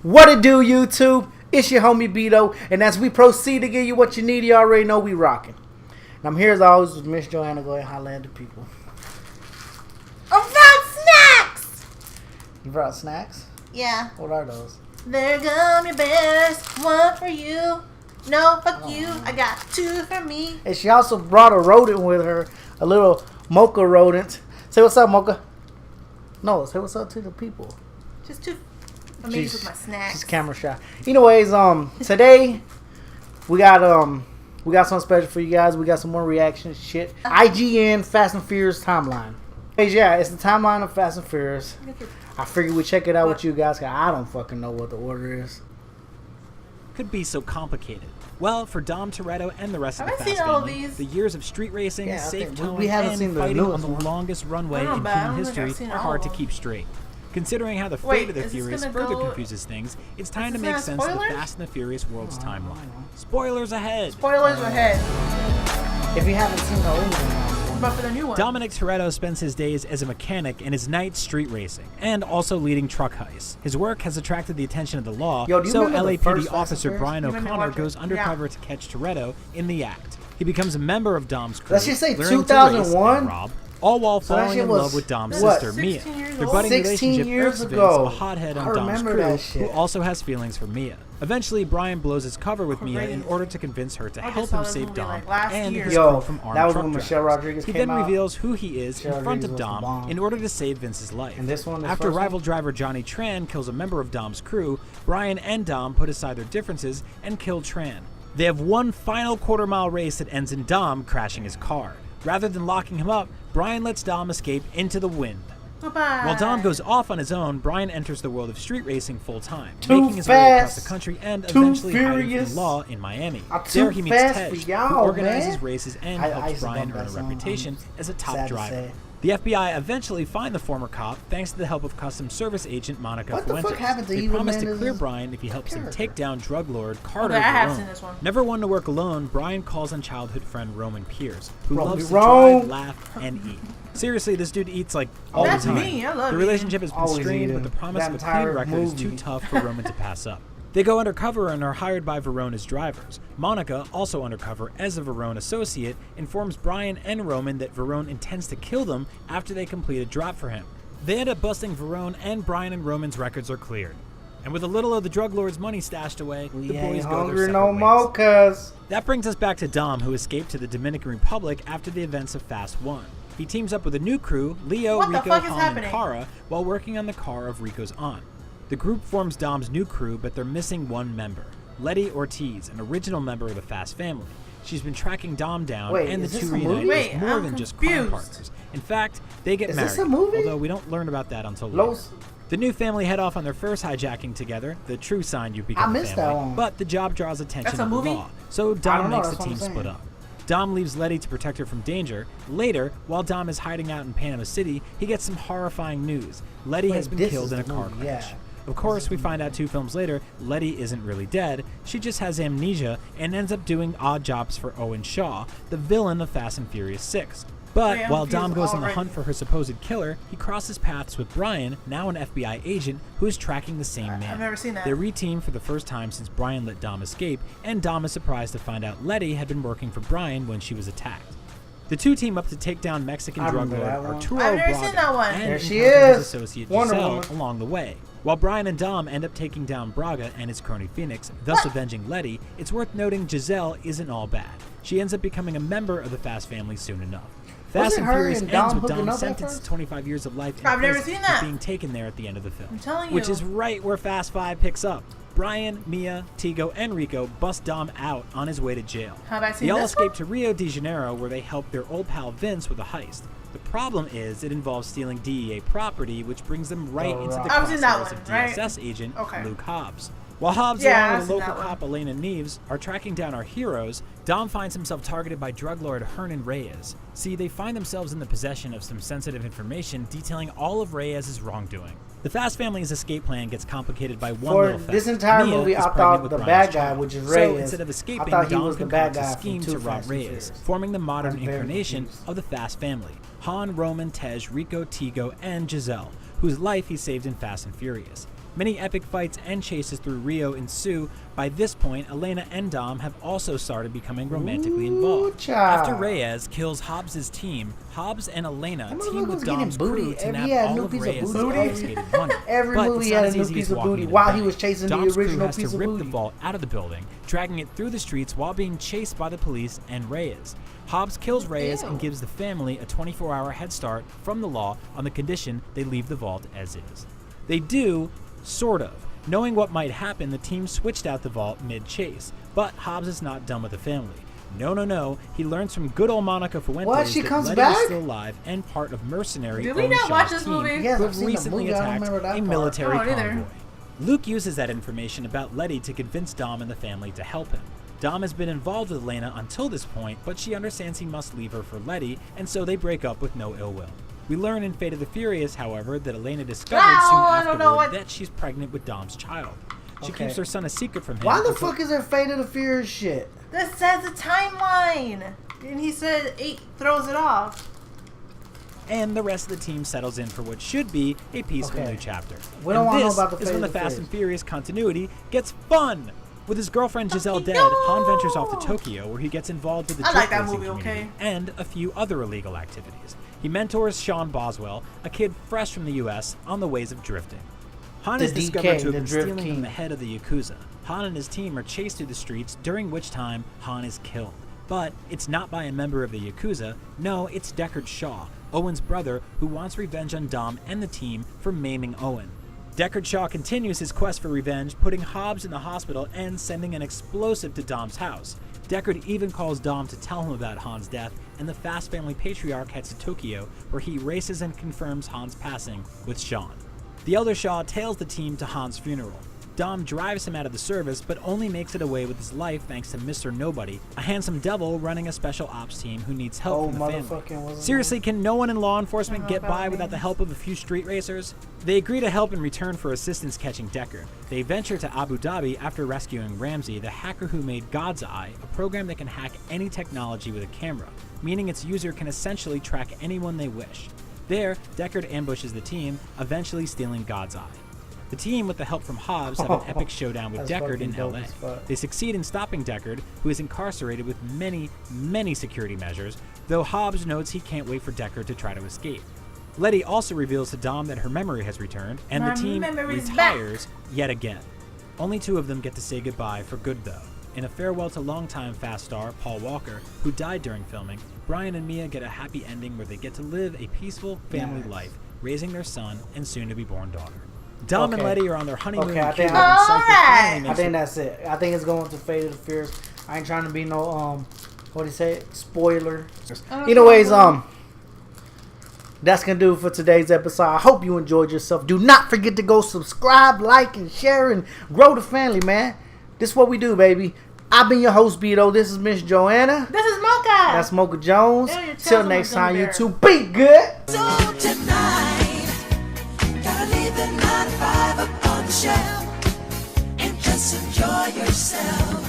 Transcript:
What it do, YouTube? It's your homie Bedo, and as we proceed to give you what you need, you already know we rocking. And I'm here as always with Miss Joanna. Go ahead and holler at the people. I brought snacks! You brought snacks? Yeah. What are those? They're gummy bears. One for you. No, fuck you. I got two for me. And she also brought a rodent with her, a little mocha rodent. Say what's up, Mocha. No, say what's up to the people. Just two. I'm with my snacks. She's camera shy. Anyways, today we got something special for you guys. We got some more reaction shit. IGN Fast and Furious timeline. Yeah, it's the timeline of Fast and Furious. I figured we'd check it out with you guys, because I don't fucking know what the order is. Could be so complicated. Well, for Dom Toretto and the rest of the Fast family, the years of street racing, safe towing, and fighting on the longest runway in human history are hard to keep straight. Considering how the fate of the Furious further confuses things, it's time to make sense of the Fast and the Furious world's timeline. Spoilers ahead! Spoilers ahead! If you haven't seen the old one, but for the new one. Dominic Toretto spends his days as a mechanic and his nights street racing, and also leading truck heists. His work has attracted the attention of the law, so LAPD officer Brian O'Connor goes undercover to catch Toretto in the act. He becomes a member of Dom's crew, let's just say learning 2001? to race and rob, all while falling in love with Dom's sister, Mia. Their budding relationship irks Vince, a hothead on Dom's crew, who also has feelings for Mia. Eventually, Brian blows his cover with Mia in order to convince her to help him save Dom and his crew from armed truck drivers. He then reveals who he is in front of Dom in order to save Vince's life. After rival driver Johnny Tran kills a member of Dom's crew, Brian and Dom put aside their differences and kill Tran. They have one final quarter-mile race that ends in Dom crashing his car. Rather than locking him up, Brian lets Dom escape into the wind. Bye-bye. While Dom goes off on his own, Brian enters the world of street racing full-time, making his way across the country and eventually hiding from the law in Miami. There he meets Tej, who organizes races and helps Brian earn a reputation as a top driver. The FBI eventually find the former cop thanks to the help of Customs Service agent Monica Fuentes. They promise to clear Brian if he helps him take down drug lord Carter Verone. Never one to work alone, Brian calls on childhood friend Roman Pierce, who loves to drive, laugh, and eat. Seriously, this dude eats like all the time. Me. I love the relationship has been strained, but the promise of a clean record is too tough for Roman to pass up. They go undercover and are hired by Verone as drivers. Monica, also undercover as a Verone associate, informs Brian and Roman that Verone intends to kill them after they complete a drop for him. They end up busting Verone, and Brian and Roman's records are cleared. And with a little of the drug lord's money stashed away, the boys go their separate ways. That brings us back to Dom, who escaped to the Dominican Republic after the events of Fast 1. He teams up with a new crew, Leo, Rico, Han, and Cara, while working on the car of Rico's aunt. The group forms Dom's new crew, but they're missing one member, Letty Ortiz, an original member of the Fast family. She's been tracking Dom down, and the two reunite as more than just crime partners. In fact, they get married, although we don't learn about that until later. The new family head off on their first hijacking together, the true sign you become a family, but the job draws attention of the law, so Dom makes the team split up. Dom leaves Letty to protect her from danger. Later, while Dom is hiding out in Panama City, he gets some horrifying news. Letty has been killed in a car crash. Of course, we find out 2 films later, Letty isn't really dead, she just has amnesia and ends up doing odd jobs for Owen Shaw, the villain of Fast and Furious 6. But while Dom goes on the hunt for her supposed killer, he crosses paths with Brian, now an FBI agent, who is tracking the same man. I've never seen that. They re-team for the first time since Brian let Dom escape, and Dom is surprised to find out Letty had been working for Brian when she was attacked. The two team up to take down Mexican drug lord Arturo Braga and there she his is, associate Giselle along the way. While Brian and Dom end up taking down Braga and his crony Phoenix, thus avenging Letty, it's worth noting Giselle isn't all bad. She ends up becoming a member of the Fast family soon enough. Fast and Furious ends with Dom sentenced to 25 years of life in prison being taken there at the end of the film, which is right where Fast 5 picks up. Brian, Mia, Tigo, and Rico bust Dom out on his way to jail. They all escape to Rio de Janeiro, where they help their old pal Vince with a heist. The problem is it involves stealing DEA property, which brings them right into the crosshairs of DSS agent Luke Hobbs. While Hobbs, along with local cop Elena Neves, are tracking down our heroes, Dom finds himself targeted by drug lord Hernan Reyes. See, they find themselves in the possession of some sensitive information detailing all of Reyes' wrongdoing. The Fast family's escape plan gets complicated by one little fact. For this entire movie, I thought the bad guy, which is Reyes, so instead of escaping, Dom concocts a scheme to rob Reyes, forming the modern incarnation of the Fast family. Han, Roman, Tej, Rico, Tigo, and Giselle, whose life he saved in Fast and Furious. Many epic fights and chases through Rio ensue. By this point, Elena and Dom have also started becoming romantically involved. After Reyes kills Hobbs' team, Hobbs and Elena team with Dom's crew to nab all of Reyes' confiscated money. Every movie had a new piece of booty while he was chasing the original piece of booty. Dom's crew has to rip the vault out of the building, dragging it through the streets while being chased by the police and Reyes. Hobbs kills Reyes and gives the family a 24-hour head start from the law on the condition they leave the vault as is. They do, sort of. Knowing what might happen, the team switched out the vault mid-chase, but Hobbs is not done with the family. No. He learns from good old Monica Fuentes that Letty is still alive and part of mercenary Did we not watch this movie? Yes, who have recently attacked a military convoy. Luke uses that information about Letty to convince Dom and the family to help him. Dom has been involved with Elena until this point, but she understands he must leave her for Letty, and so they break up with no ill will. We learn in Fate of the Furious, however, that Elena discovered soon afterward that she's pregnant with Dom's child. She keeps her son a secret from him. Why the fuck is there Fate of the Furious shit? That says the timeline! And he said 8 throws it off. And the rest of the team settles in for what should be a peaceful new chapter. We don't want to know about the This is when the Fast and Furious. Furious continuity gets fun! With his girlfriend Giselle dead, Han ventures off to Tokyo, where he gets involved with the drift racing community and a few other illegal activities. He mentors Sean Boswell, a kid fresh from the US, on the ways of drifting. Han is discovered to have been stealing from the head of the Yakuza. Han and his team are chased through the streets, during which time Han is killed. But it's not by a member of the Yakuza. No, it's Deckard Shaw, Owen's brother, who wants revenge on Dom and the team for maiming Owen. Deckard Shaw continues his quest for revenge, putting Hobbs in the hospital and sending an explosive to Dom's house. Deckard even calls Dom to tell him about Han's death, and the Fast family patriarch heads to Tokyo, where he races and confirms Han's passing with Sean. The elder Shaw tails the team to Han's funeral. Dom drives him out of the service, but only makes it away with his life thanks to Mr. Nobody, a handsome devil running a special ops team who needs help from the family. Seriously, can no one in law enforcement get by without the help of a few street racers? They agree to help in return for assistance catching Deckard. They venture to Abu Dhabi after rescuing Ramsey, the hacker who made God's Eye, a program that can hack any technology with a camera, meaning its user can essentially track anyone they wish. There, Deckard ambushes the team, eventually stealing God's Eye. The team, with the help from Hobbs, have an epic showdown with Deckard in LA. They succeed in stopping Deckard, who is incarcerated with many security measures, though Hobbs notes he can't wait for Deckard to try to escape. Letty also reveals to Dom that her memory has returned, and the team retires yet again. Only 2 of them get to say goodbye for good, though. In a farewell to longtime Fast star Paul Walker, who died during filming, Brian and Mia get a happy ending where they get to live a peaceful family life, raising their son and soon-to-be-born daughter. Dom and Letty are on their honeymoon. I think that's it. I think it's going to Fate of the Furious. I ain't trying to be no what do you say? Spoiler. Anyways, that's gonna do it for today's episode. I hope you enjoyed yourself. Do not forget to go subscribe, like, and share, and grow the family, man. This is what we do, baby. I've been your host, Bedo. This is Miss Joanna. This is Mocha. That's Mocha Jones. Till next time, YouTube. Be good. So tonight, gotta leave the 9 to 5 up on the shelf and just enjoy yourself.